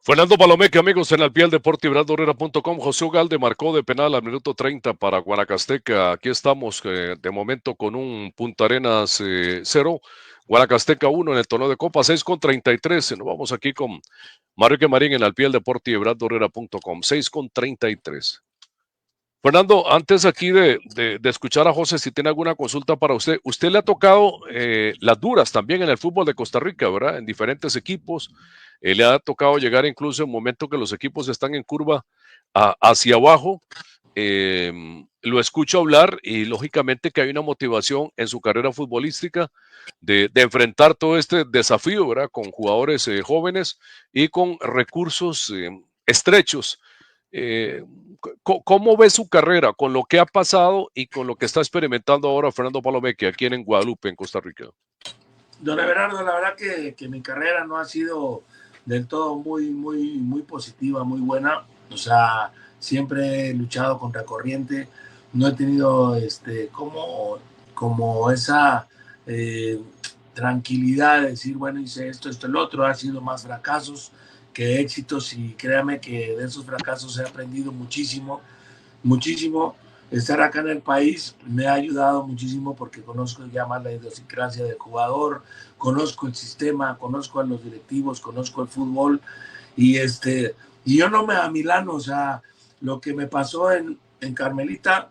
Fernando Palomeque, amigos, en Alpial Deporte y BrandoHerrera.com. José Ugalde marcó de penal al minuto 30 para Guanacasteca. Aquí estamos de momento con un Punta Arenas 0, Guanacasteca 1 en el torneo de Copa, 6,33. Nos vamos aquí con Mario Quemarín en Alpial Deporte y BrandoHerrera.com, 6,33. Fernando, antes aquí de escuchar a José, si tiene alguna consulta para usted, usted le ha tocado las duras también en el fútbol de Costa Rica, ¿verdad? En diferentes equipos, le ha tocado llegar incluso en momentos que los equipos están en curva hacia abajo. Lo escucho hablar y lógicamente que hay una motivación en su carrera futbolística de enfrentar todo este desafío, ¿verdad? Con jugadores jóvenes y con recursos estrechos. Eh, ¿Cómo ve su carrera con lo que ha pasado y con lo que está experimentando ahora Fernando Palomeque aquí en Guadalupe, en Costa Rica? Don Everardo, la verdad que mi carrera no ha sido del todo muy positiva, muy buena. O sea, siempre he luchado contra corriente. No he tenido como esa tranquilidad de decir, bueno, hice esto, el otro. Ha sido más fracasos que éxitos y créame que de esos fracasos he aprendido muchísimo, muchísimo. Estar acá en el país me ha ayudado muchísimo porque conozco ya más la idiosincrasia del jugador, conozco el sistema, conozco a los directivos, conozco el fútbol y y yo no me amilano. O sea, lo que me pasó en Carmelita,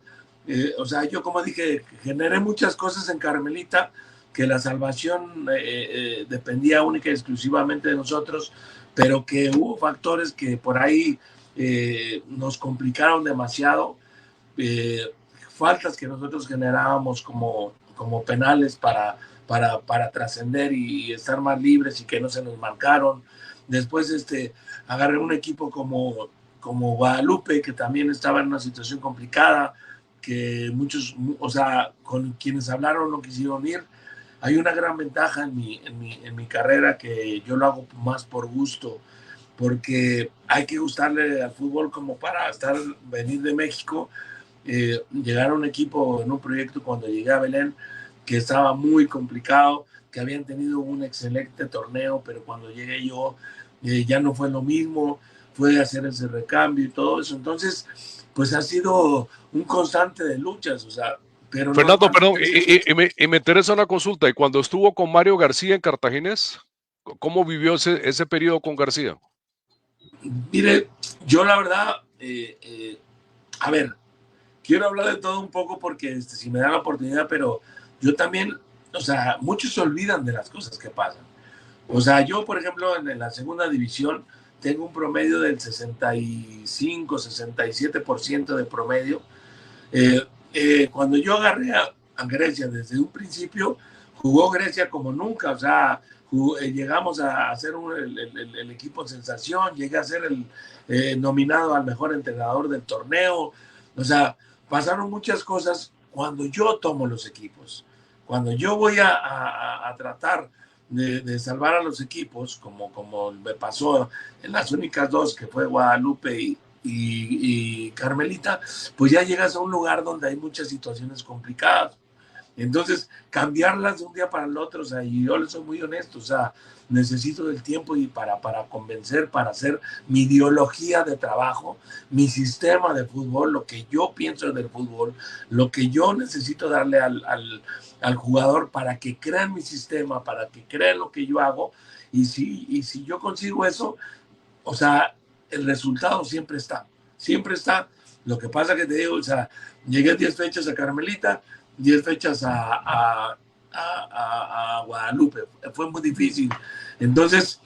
o sea, yo como dije, generé muchas cosas en Carmelita, que la salvación dependía única y exclusivamente de nosotros, pero que hubo factores que por ahí nos complicaron demasiado, eh, faltas que nosotros generábamos como penales para trascender y estar más libres y que no se nos marcaron. Después agarré un equipo como Guadalupe, que también estaba en una situación complicada, que muchos, o sea, con quienes hablaron no quisieron ir. Hay una gran ventaja en mi carrera, que yo lo hago más por gusto, porque hay que gustarle al fútbol como para venir de México, llegar a un equipo en un proyecto cuando llegué a Belén, que estaba muy complicado, que habían tenido un excelente torneo, pero cuando llegué yo ya no fue lo mismo, fue hacer ese recambio y todo eso. Entonces, pues ha sido un constante de luchas, o sea, pero Fernando, perdón, normalmente... y me interesa una consulta. ¿Y cuando estuvo con Mario García en Cartaginés, cómo vivió ese periodo con García? Mire, yo la verdad, a ver, quiero hablar de todo un poco porque si me da la oportunidad, pero yo también, o sea, muchos se olvidan de las cosas que pasan. O sea, yo, por ejemplo, en la segunda división tengo un promedio del 65-67% de promedio. Cuando yo agarré a Grecia desde un principio, jugó Grecia como nunca. O sea, llegamos a hacer el equipo sensación, llegué a ser nominado al mejor entrenador del torneo. O sea, pasaron muchas cosas cuando yo tomo los equipos. Cuando yo voy a tratar de salvar a los equipos, como me pasó en las únicas dos, que fue Guadalupe y Carmelita, pues ya llegas a un lugar donde hay muchas situaciones complicadas. Entonces, cambiarlas de un día para el otro, o sea, y yo les soy muy honesto, o sea, necesito del tiempo y para convencer, para hacer mi ideología de trabajo, mi sistema de fútbol, lo que yo pienso del fútbol, lo que yo necesito darle al jugador para que crea en mi sistema, para que crea en lo que yo hago. Y si yo consigo eso, o sea, el resultado siempre está, siempre está. Lo que pasa que te digo, o sea, llegué 10 fechas a Carmelita, 10 fechas a Guadalupe, fue muy difícil. Entonces,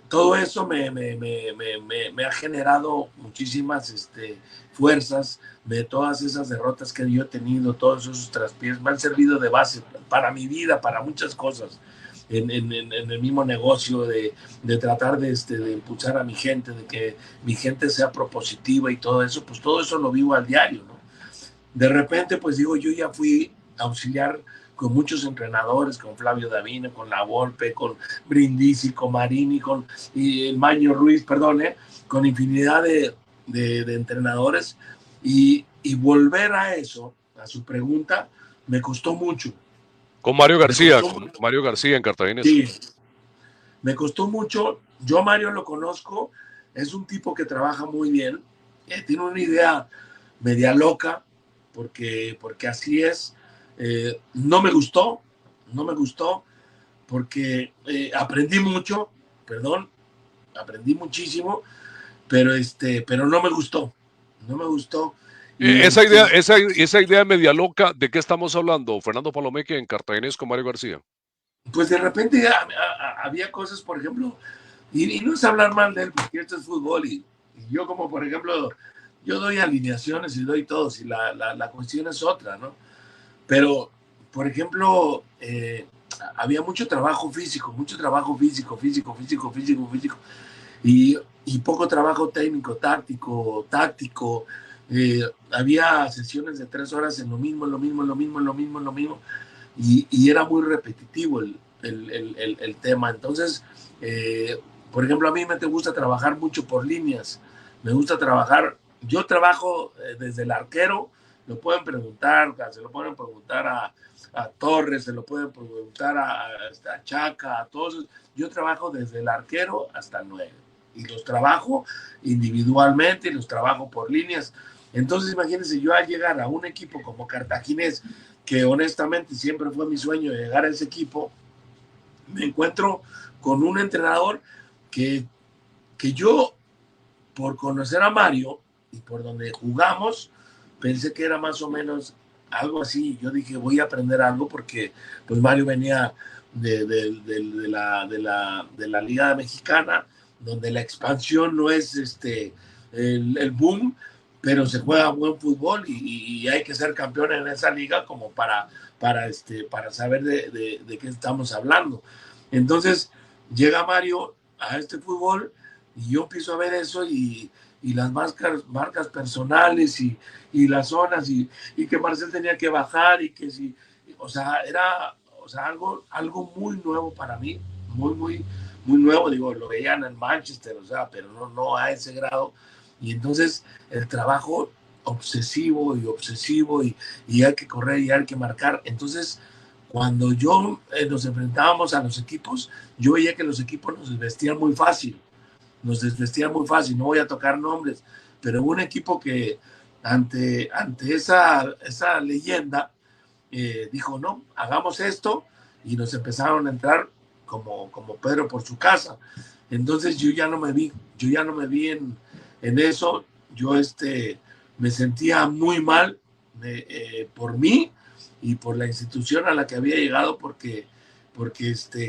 todo eso me ha generado muchísimas fuerzas. De todas esas derrotas que yo he tenido, todos esos traspiés, me han servido de base para mi vida, para muchas cosas. En el mismo negocio de tratar de impulsar a mi gente, de que mi gente sea propositiva y todo eso, pues todo eso lo vivo al diario, ¿no? De repente, pues digo, yo ya fui auxiliar con muchos entrenadores, con Flavio Davino, con La Volpe, con Brindisi, con Marini, y el Maño Ruiz, perdón, con infinidad de entrenadores, y volver a eso, a su pregunta, me costó mucho. Con Mario Me García, costó con mucho. Mario García en Cartaginés. Sí, Me costó mucho. Yo a Mario lo conozco, es un tipo que trabaja muy bien, tiene una idea media loca, porque así es. No me gustó, no me gustó, porque aprendí mucho, perdón, aprendí muchísimo, pero no me gustó, no me gustó. Y Esa idea media loca, ¿de qué estamos hablando? Fernando Palomeque en Cartaginés con Mario García. pues de repente había cosas, por ejemplo, y no es hablar mal de él, porque esto es fútbol, y yo como, por ejemplo, yo doy alineaciones y doy todos, y la cuestión es otra, ¿no? Pero, por ejemplo, había mucho trabajo físico, y, y poco trabajo técnico, táctico. Había sesiones de 3 horas en lo mismo, y era muy repetitivo el tema. Entonces, por ejemplo, a mí me gusta trabajar mucho por líneas, me gusta trabajar, yo trabajo desde el arquero, se lo pueden preguntar a Torres, se lo pueden preguntar a Chaca, a todos. Yo trabajo desde el arquero hasta el 9 y los trabajo individualmente y los trabajo por líneas. Entonces, imagínense, yo al llegar a un equipo como Cartaginés, que honestamente siempre fue mi sueño llegar a ese equipo, me encuentro con un entrenador que, que yo, por conocer a Mario y por donde jugamos, pensé que era más o menos algo así. Yo dije, voy a aprender algo porque pues Mario venía de la Liga Mexicana, donde la expansión no es el boom, pero se juega buen fútbol y hay que ser campeón en esa liga como para saber de qué estamos hablando. Entonces llega Mario a este fútbol y yo empiezo a ver eso y las marcas personales y las zonas y que Marcel tenía que bajar y que si, o sea, era algo muy nuevo para mí, muy nuevo, digo, lo veían en Manchester, o sea, pero no a ese grado. Y entonces el trabajo obsesivo y hay que correr y hay que marcar. Entonces, cuando nos enfrentábamos a los equipos, yo veía que los equipos nos desvestían muy fácil, no voy a tocar nombres, pero un equipo que ante esa leyenda dijo, no, hagamos esto, y nos empezaron a entrar como Pedro por su casa. Entonces yo ya no me vi en eso, yo me sentía muy mal por mí y por la institución a la que había llegado, porque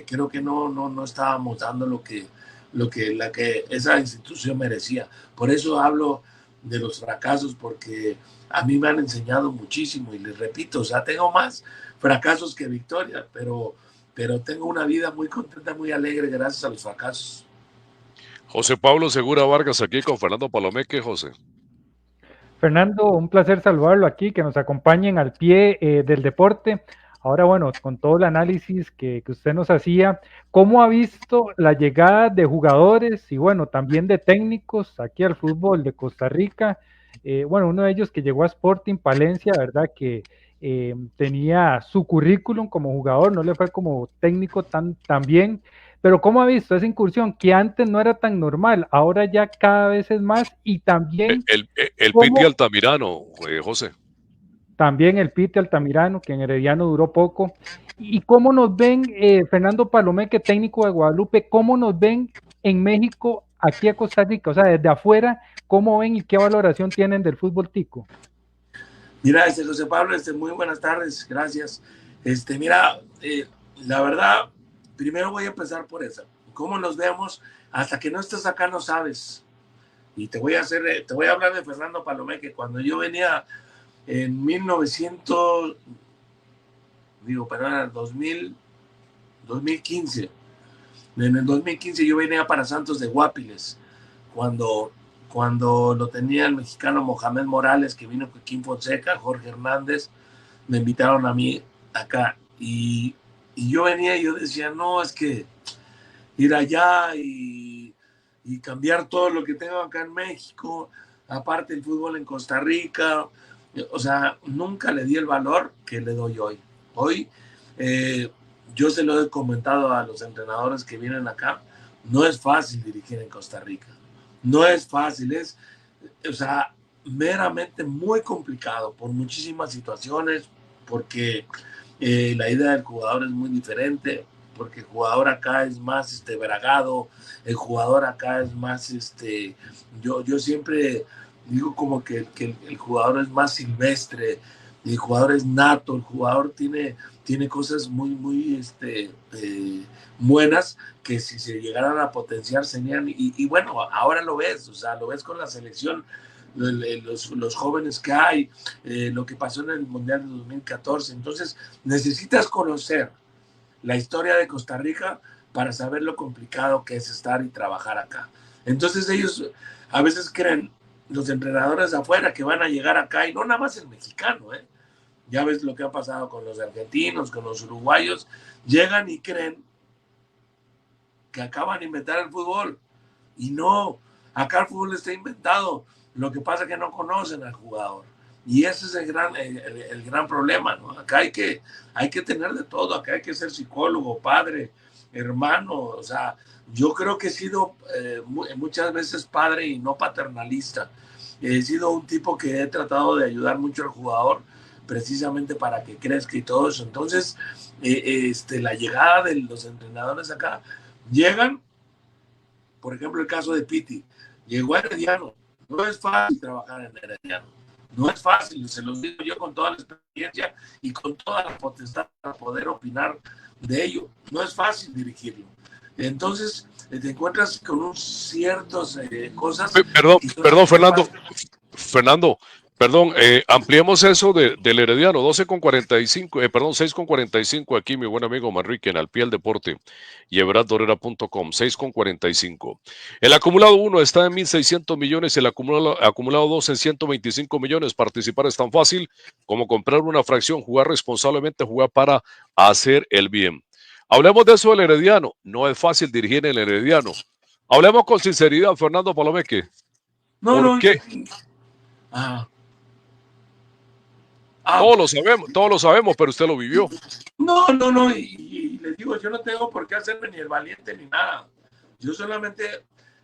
creo que no estábamos dando la que esa institución merecía. Por eso hablo de los fracasos, porque a mí me han enseñado muchísimo y les repito, o sea, tengo más fracasos que victorias, pero tengo una vida muy contenta, muy alegre gracias a los fracasos. José Pablo Segura Vargas aquí con Fernando Palomeque, José. Fernando, un placer saludarlo aquí, que nos acompañen al pie del deporte. Ahora, bueno, con todo el análisis que usted nos hacía, ¿cómo ha visto la llegada de jugadores y, bueno, también de técnicos aquí al fútbol de Costa Rica? Bueno, uno de ellos que llegó a Sporting Palencia, ¿verdad? Que tenía su currículum como jugador, no le fue como técnico tan bien, pero ¿cómo ha visto esa incursión que antes no era tan normal, ahora ya cada vez es más? Y también El Piti ¿cómo? Altamirano, José. También el Pite Altamirano, que en Herediano duró poco. ¿Y cómo nos ven, Fernando Palomeque, técnico de Guadalupe, cómo nos ven en México, aquí a Costa Rica? O sea, desde afuera, ¿cómo ven y qué valoración tienen del fútbol tico? Mira, José Pablo, muy buenas tardes, gracias. Mira, la verdad, primero voy a empezar por eso. ¿Cómo nos vemos? Hasta que no estés acá no sabes. Y te voy a hablar de Fernando Palomeque. Cuando yo venía en 1900, perdón, en el 2015. En el 2015 yo venía para Santos de Guapiles, cuando lo tenía el mexicano Mohamed Morales, que vino con Kim Fonseca, Jorge Hernández, me invitaron a mí acá. Y yo venía y yo decía, no, es que ir allá y cambiar todo lo que tengo acá en México, aparte el fútbol en Costa Rica, o sea, nunca le di el valor que le doy hoy. Hoy yo se lo he comentado a los entrenadores que vienen acá, no es fácil dirigir en Costa Rica. No es fácil, es, o sea, meramente muy complicado por muchísimas situaciones, porque la idea del jugador es muy diferente, porque el jugador acá es más bragado, el jugador acá es más, yo siempre digo como que el jugador es más silvestre, el jugador es nato, el jugador tiene cosas muy buenas que si se llegaran a potenciar serían, y bueno, ahora lo ves, o sea, lo ves con la selección, los jóvenes que hay, lo que pasó en el Mundial de 2014. Entonces, necesitas conocer la historia de Costa Rica para saber lo complicado que es estar y trabajar acá. Entonces, ellos a veces creen, los entrenadores de afuera, que van a llegar acá, y no nada más el mexicano, ya ves lo que ha pasado con los argentinos, con los uruguayos, llegan y creen que acaban de inventar el fútbol. Y no, acá el fútbol está inventado. Lo que pasa es que no conocen al jugador. Y ese es el gran problema, ¿no? Acá hay que tener de todo. Acá hay que ser psicólogo, padre, hermano. O sea, yo creo que he sido muchas veces padre y no paternalista. He sido un tipo que he tratado de ayudar mucho al jugador precisamente para que crezca y todo eso. Entonces, la llegada de los entrenadores acá, llegan, por ejemplo, el caso de Piti, llegó a Herediano. No es fácil trabajar en Herediano. No es fácil, se los digo yo con toda la experiencia y con toda la potestad para poder opinar de ello. No es fácil dirigirlo. Entonces, te encuentras con ciertas cosas. Perdón, Fernando, perdón, ampliemos eso del Herediano, 12:45, perdón, 6:45 aquí, mi buen amigo Manrique, en Al Pie del Deporte y everatdorera.com, 6:45. El acumulado 1 está en 1.600 millones y el acumulado 2 en 125 millones. Participar es tan fácil como comprar una fracción, jugar responsablemente, jugar para hacer el bien. Hablemos de eso del Herediano. No es fácil dirigir el Herediano. Hablemos con sinceridad, Fernando Palomeque. ¿Por qué? Todos lo sabemos, pero usted lo vivió. No, y les digo, yo no tengo por qué hacerme ni el valiente ni nada. Yo solamente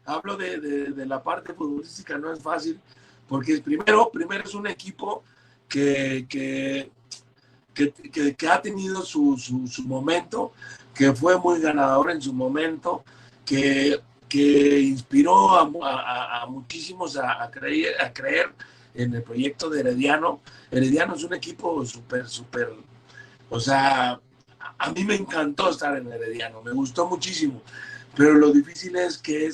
hablo de la parte futbolística, no es fácil, porque primero es un equipo que ha tenido su momento, que fue muy ganador en su momento, que inspiró a muchísimos a creer en el proyecto de Herediano. Herediano es un equipo súper, o sea, a mí me encantó estar en Herediano, me gustó muchísimo, pero lo difícil es que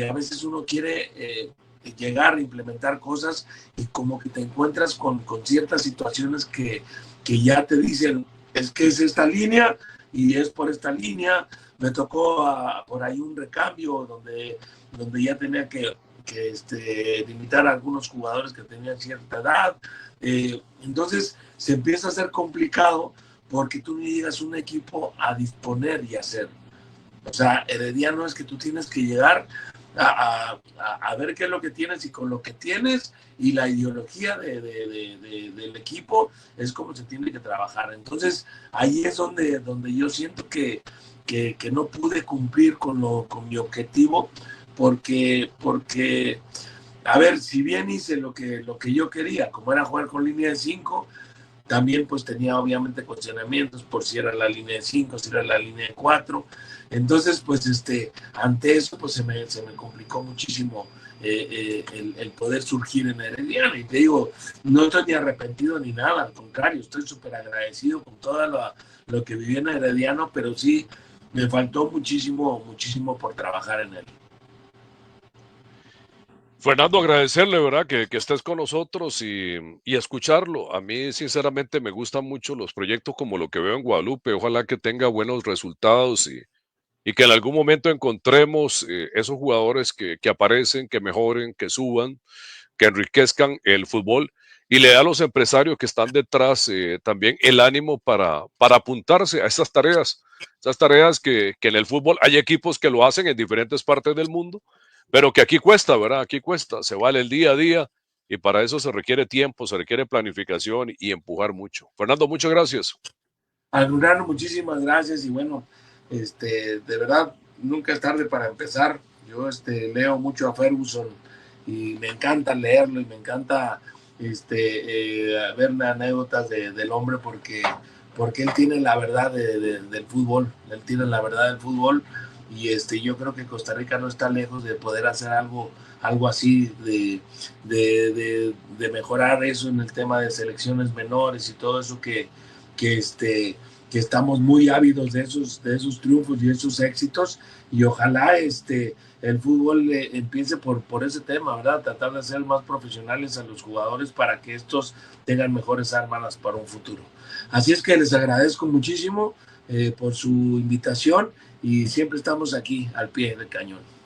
a veces uno quiere llegar a implementar cosas y como que te encuentras con ciertas situaciones que ya te dicen, es que es esta línea y es por esta línea. Me tocó por ahí un recambio donde ya tenía que limitar a algunos jugadores que tenían cierta edad. Entonces se empieza a hacer complicado porque tú no llegas a un equipo a disponer y hacer. O sea, Herediano es que tú tienes que llegar a ver qué es lo que tienes, y con lo que tienes y la ideología del equipo es como se tiene que trabajar. Entonces ahí es donde yo siento que no pude cumplir con mi objetivo, porque a ver, si bien hice lo que yo quería, como era jugar con línea de 5, también pues tenía obviamente cuestionamientos por si era la línea de 5, si era la línea de 4. Entonces, pues ante eso pues se me complicó muchísimo el poder surgir en Herediano. Y te digo, no estoy ni arrepentido ni nada, al contrario, estoy súper agradecido con todo lo que viví en Herediano, pero sí me faltó muchísimo por trabajar en él. Fernando, agradecerle, ¿verdad? Que estés con nosotros y escucharlo. A mí, sinceramente, me gustan mucho los proyectos como lo que veo en Guadalupe. Ojalá que tenga buenos resultados y que en algún momento encontremos esos jugadores que aparecen, que mejoren, que suban, que enriquezcan el fútbol y le da a los empresarios que están detrás también el ánimo para apuntarse a esas tareas que en el fútbol hay equipos que lo hacen en diferentes partes del mundo, pero que aquí cuesta, ¿verdad? Aquí cuesta, se vale el día a día y para eso se requiere tiempo, se requiere planificación y empujar mucho. Fernando, muchas gracias. Alunano, muchísimas gracias y bueno, de verdad, nunca es tarde para empezar. Yo leo mucho a Ferguson y me encanta leerlo y me encanta ver anécdotas del hombre porque él tiene la verdad del fútbol, él tiene la verdad del fútbol y yo creo que Costa Rica no está lejos de poder hacer algo así, de mejorar eso en el tema de selecciones menores y todo eso que estamos muy ávidos de esos triunfos y esos éxitos y ojalá el fútbol empiece por ese tema, ¿verdad? Tratar de ser más profesionales a los jugadores para que estos tengan mejores armas para un futuro. Así es que les agradezco muchísimo por su invitación y siempre estamos aquí al pie del cañón.